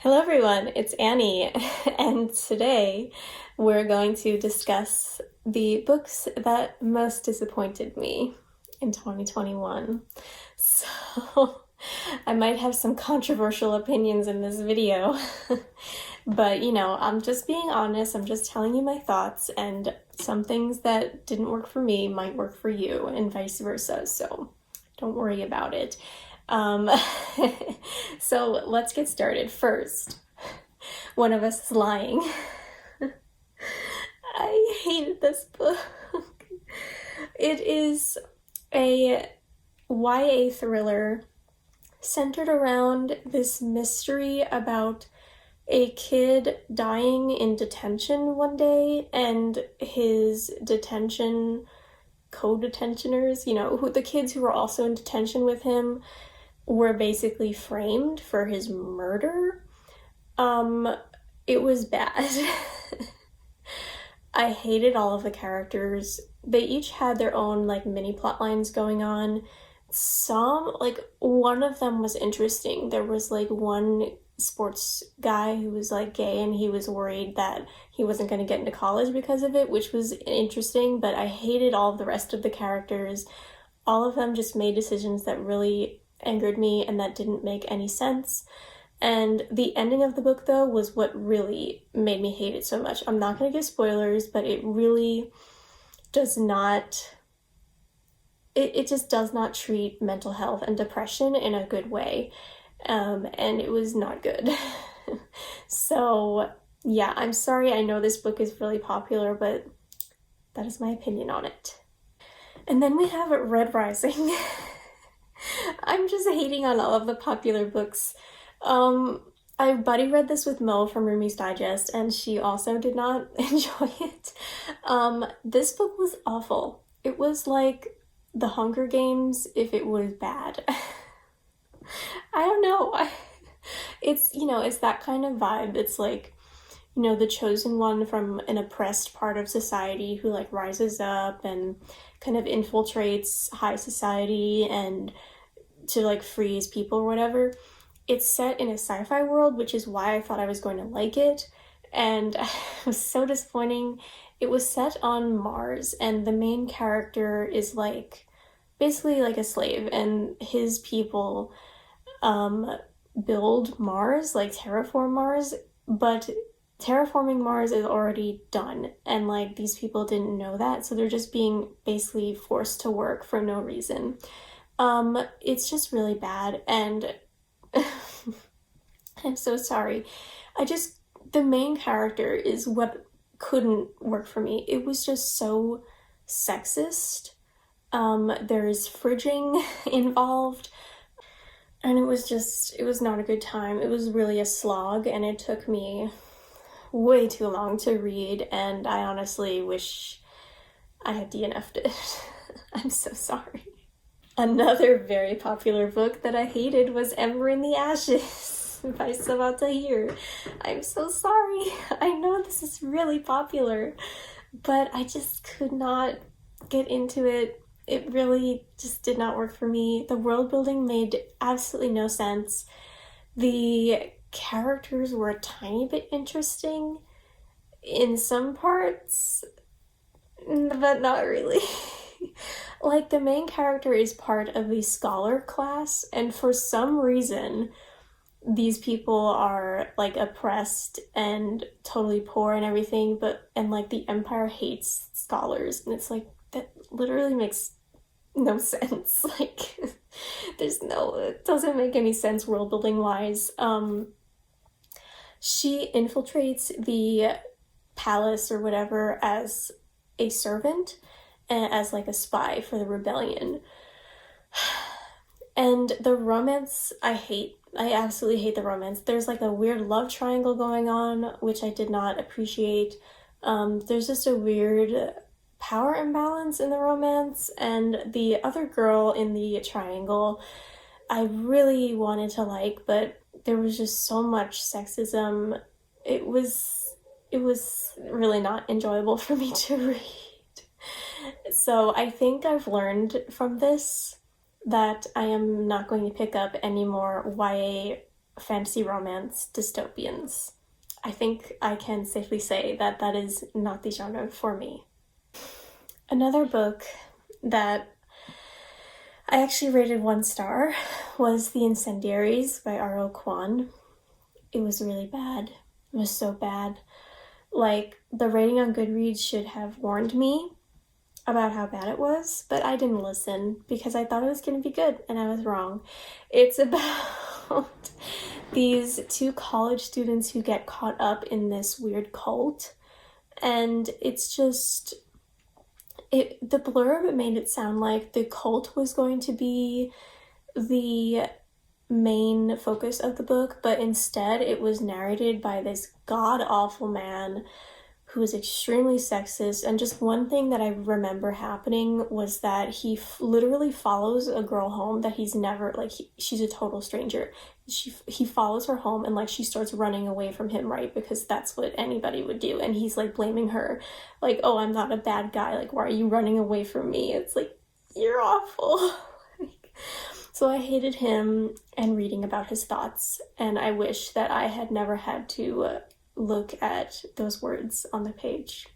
Hello everyone, it's Annie, and today we're going to discuss the books that most disappointed me in 2021. So, I might have some controversial opinions in this video, but I'm just being honest, I'm just telling you my thoughts, and some things that didn't work for me might work for you, and vice versa, so don't worry about it. Um, so let's get started. First, one of us is lying. I hated this book. It is a YA thriller centered around this mystery about a kid dying in detention one day and his detention co-detentioners, who the kids who were also in detention with him were basically framed for his murder. It was bad. I hated all of the characters. They each had their own mini plot lines going on. One of them was interesting. There was one sports guy who was gay, and he was worried that he wasn't going to get into college because of it, which was interesting, but I hated all of the rest of the characters. All of them just made decisions that really angered me and that didn't make any sense. And the ending of the book, though, was what really made me hate it so much. I'm not going to give spoilers, but it really does not... It just does not treat mental health and depression in a good way. And it was not good. So, yeah, I'm sorry. I know this book is really popular, but that is my opinion on it. And then we have Red Rising. I'm just hating on all of the popular books. I buddy read this with Mo from Rumi's Digest, and she also did not enjoy it. This book was awful. It was like The Hunger Games if it was bad. I don't know. It's that kind of vibe. It's the chosen one from an oppressed part of society who rises up and kind of infiltrates high society and to free his people or whatever. It's set in a sci-fi world, which is why I thought I was going to like it, and it was so disappointing. It was set on Mars, and the main character is basically a slave, and his people build Mars, terraform Mars, but terraforming Mars is already done, and these people didn't know that, so they're just being basically forced to work for no reason. It's just really bad, and I'm so sorry. The main character is what couldn't work for me. It was just so sexist. There's fridging involved, and it was not a good time. It was really a slog, and it took me way too long to read, and I honestly wish I had DNF'd it. I'm so sorry. Another very popular book that I hated was Ember in the Ashes by Sabaa Tahir. I'm so sorry. I know this is really popular, but I just could not get into it. It really just did not work for me. The world building made absolutely no sense. The characters were a tiny bit interesting in some parts, but not really. The main character is part of the scholar class, and for some reason, these people are, oppressed and totally poor and everything, and the Empire hates scholars, and it's that literally makes no sense. It doesn't make any sense world building wise. She infiltrates the palace or whatever as a servant, and as a spy for the rebellion. And the romance, I hate. I absolutely hate the romance. There's a weird love triangle going on, which I did not appreciate. There's just a weird power imbalance in the romance, and the other girl in the triangle I really wanted to but there was just so much sexism. It was really not enjoyable for me to read. So I think I've learned from this that I am not going to pick up any more YA fantasy romance dystopians. I think I can safely say that that is not the genre for me. Another book that I actually rated 1 star was The Incendiaries by R.O. Kwon. It was really bad. It was so bad. Like, the rating on Goodreads should have warned me about how bad it was, but I didn't listen because I thought it was going to be good, and I was wrong. It's about these 2 college students who get caught up in this weird cult, and it's just... the blurb made it sound like the cult was going to be the main focus of the book, but instead it was narrated by this god-awful man who is extremely sexist. And just one thing that I remember happening was that he literally follows a girl home that he's never, like, she's a total stranger. He follows her home, and like she starts running away from him, right? Because that's what anybody would do. And he's like blaming her, like, oh, I'm not a bad guy, like, why are you running away from me? It's like, you're awful. So I hated him and reading about his thoughts, and I wish that I had never had to look at those words on the page.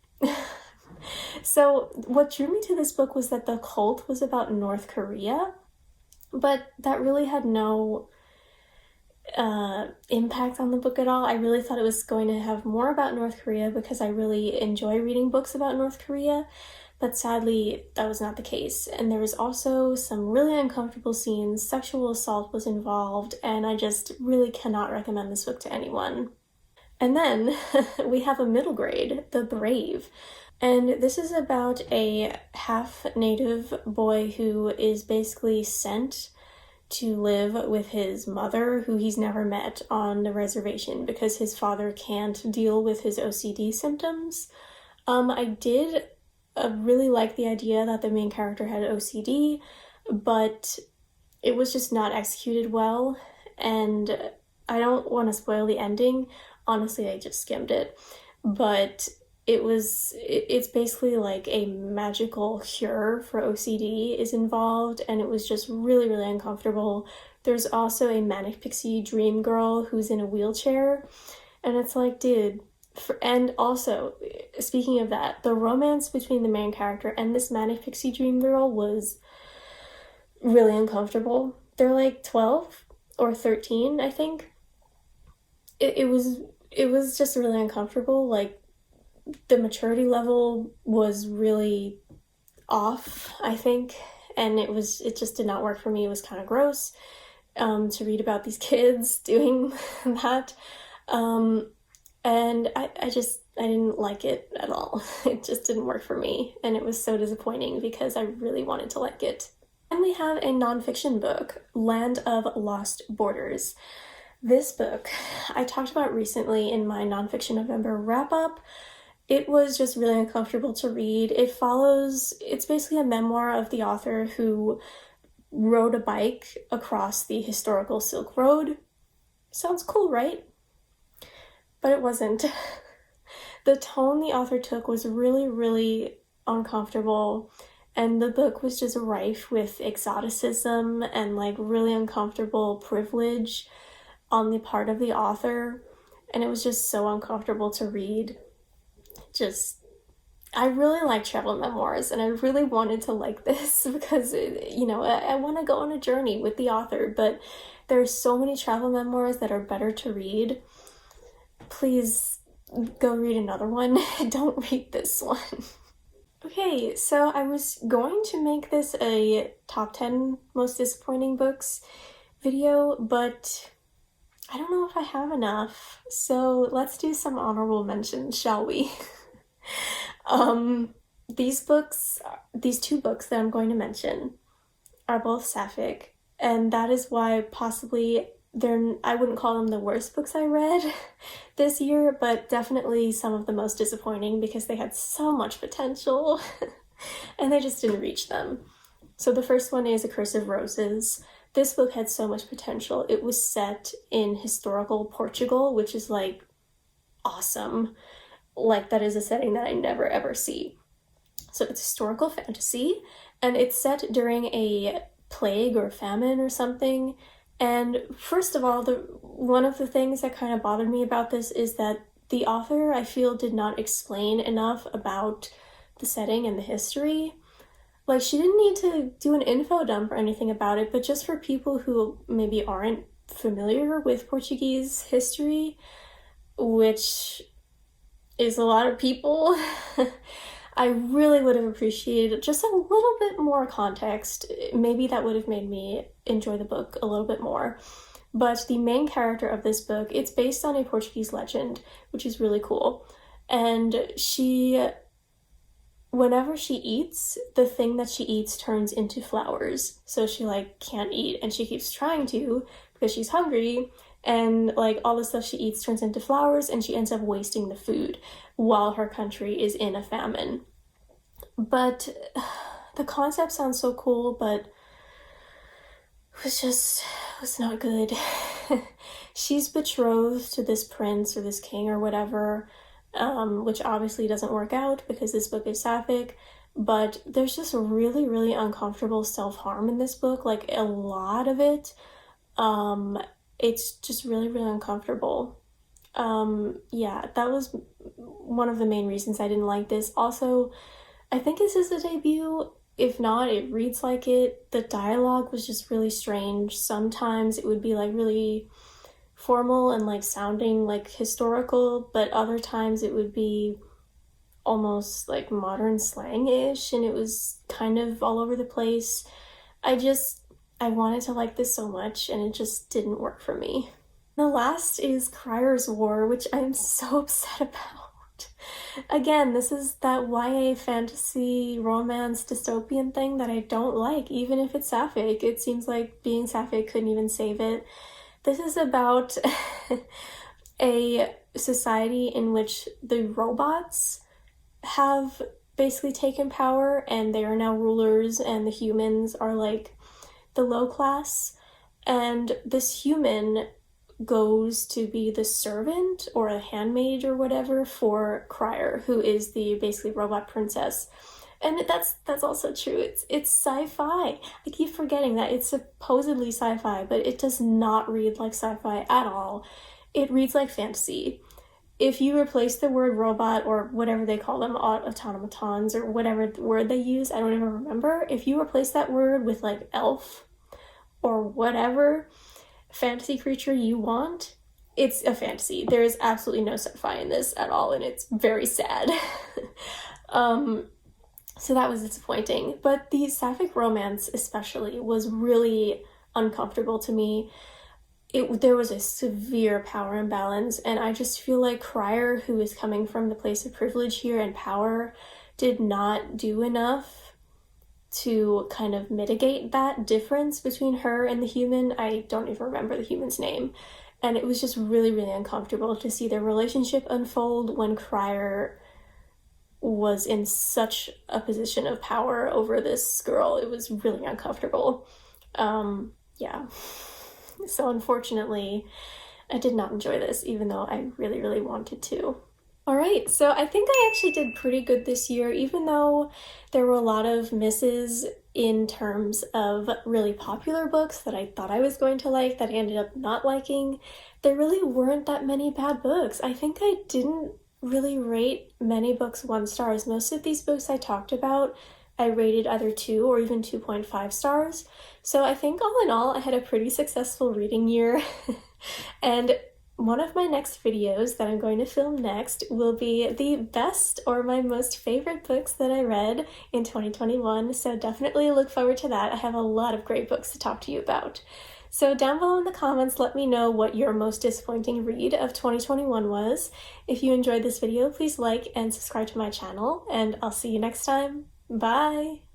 So what drew me to this book was that the cult was about North Korea, but that really had no impact on the book at all. I really thought it was going to have more about North Korea because I really enjoy reading books about North Korea, but sadly that was not the case. And there was also some really uncomfortable scenes. Sexual assault was involved, and I just really cannot recommend this book to anyone. And then we have a middle grade, The Brave. And this is about a half-native boy who is basically sent to live with his mother, who he's never met, on the reservation because his father can't deal with his OCD symptoms. I did really like the idea that the main character had OCD, but it was just not executed well, and I don't want to spoil the ending. Honestly, I just skimmed it, but it's basically like a magical cure for OCD is involved, and it was just really, really uncomfortable. There's also a manic pixie dream girl who's in a wheelchair, and it's like, dude. And also, speaking of that, the romance between the main character and this manic pixie dream girl was really uncomfortable. They're like 12 or 13, I think. It was just really uncomfortable. Like, the maturity level was really off, I think, and it just did not work for me. It was kind of gross to read about these kids doing that, and I didn't like it at all. It just didn't work for me, and it was so disappointing because I really wanted to like it. And we have a nonfiction book, Land of Lost Borders. This book I talked about recently in my Nonfiction November wrap-up. It was just really uncomfortable to read. It's basically a memoir of the author who rode a bike across the historical Silk Road. Sounds cool, right? But it wasn't. The tone the author took was really, really uncomfortable, and the book was just rife with exoticism and like really uncomfortable privilege on the part of the author, and it was just so uncomfortable to read. I really like travel memoirs, and I really wanted to like this because, I want to go on a journey with the author, but there's so many travel memoirs that are better to read. Please go read another one. Don't read this one. Okay, so I was going to make this a top 10 most disappointing books video, but I don't know if I have enough, so let's do some honorable mentions, shall we? These 2 books that I'm going to mention are both sapphic, and that is why possibly I wouldn't call them the worst books I read this year, but definitely some of the most disappointing because they had so much potential and they just didn't reach them. So the first one is A Curse of Roses. This book had so much potential. It was set in historical Portugal, which is like awesome. Like, that is a setting that I never ever see. So it's historical fantasy, and it's set during a plague or famine or something, And first of all, one of the things that kind of bothered me about this is that the author, I feel, did not explain enough about the setting and the history. Like, she didn't need to do an info dump or anything about it, but just for people who maybe aren't familiar with Portuguese history, which is a lot of people, I really would have appreciated just a little bit more context. Maybe that would have made me enjoy the book a little bit more. But the main character of this book, it's based on a Portuguese legend, which is really cool. And whenever she eats, the thing that she eats turns into flowers. So she, like, can't eat, and she keeps trying to because she's hungry, and, like, all the stuff she eats turns into flowers, and she ends up wasting the food while her country is in a famine. But the concept sounds so cool, but was not good. She's betrothed to this prince or this king or whatever, which obviously doesn't work out because this book is sapphic, but there's just really, really uncomfortable self-harm in this book, like a lot of it. It's just really, really uncomfortable. Yeah, that was one of the main reasons I didn't like this. Also, I think this is a debut. If not, it reads like it. The dialogue was just really strange. Sometimes it would be like really formal and like sounding like historical, but other times it would be almost like modern slang-ish, and it was kind of all over the place. I wanted to like this so much, and it just didn't work for me. The last is Crier's War, which I'm so upset about. Again, this is that YA fantasy romance dystopian thing that I don't like, even if it's sapphic. It seems like being sapphic couldn't even save it. This is about a society in which the robots have basically taken power, and they are now rulers, and the humans are like the low class. And this human goes to be the servant or a handmaid or whatever for Crier, who is the basically robot princess. And that's also true. It's sci-fi. I keep forgetting that it's supposedly sci-fi, but it does not read like sci-fi at all. It reads like fantasy. If you replace the word robot, or whatever they call them, automatons, or whatever word they use, I don't even remember. If you replace that word with like elf or whatever fantasy creature you want, it's a fantasy. There is absolutely no sci-fi in this at all, and it's very sad. So that was disappointing. But the sapphic romance especially was really uncomfortable to me. There was a severe power imbalance, and I just feel like Crier, who is coming from the place of privilege here and power, did not do enough to kind of mitigate that difference between her and the human. I don't even remember the human's name. And it was just really, really uncomfortable to see their relationship unfold when Crier was in such a position of power over this girl. It was really uncomfortable. Yeah. So unfortunately, I did not enjoy this, even though I really, really wanted to. Alright, so I think I actually did pretty good this year, even though there were a lot of misses in terms of really popular books that I thought I was going to like that I ended up not liking. There really weren't that many bad books. I think I didn't really rate many books 1 stars. Most of these books I talked about, I rated either 2 or even 2.5 stars. So I think all in all, I had a pretty successful reading year. And one of my next videos that I'm going to film next will be the best or my most favorite books that I read in 2021. So definitely look forward to that. I have a lot of great books to talk to you about. So down below in the comments, let me know what your most disappointing read of 2021 was. If you enjoyed this video, please like and subscribe to my channel, and I'll see you next time. Bye!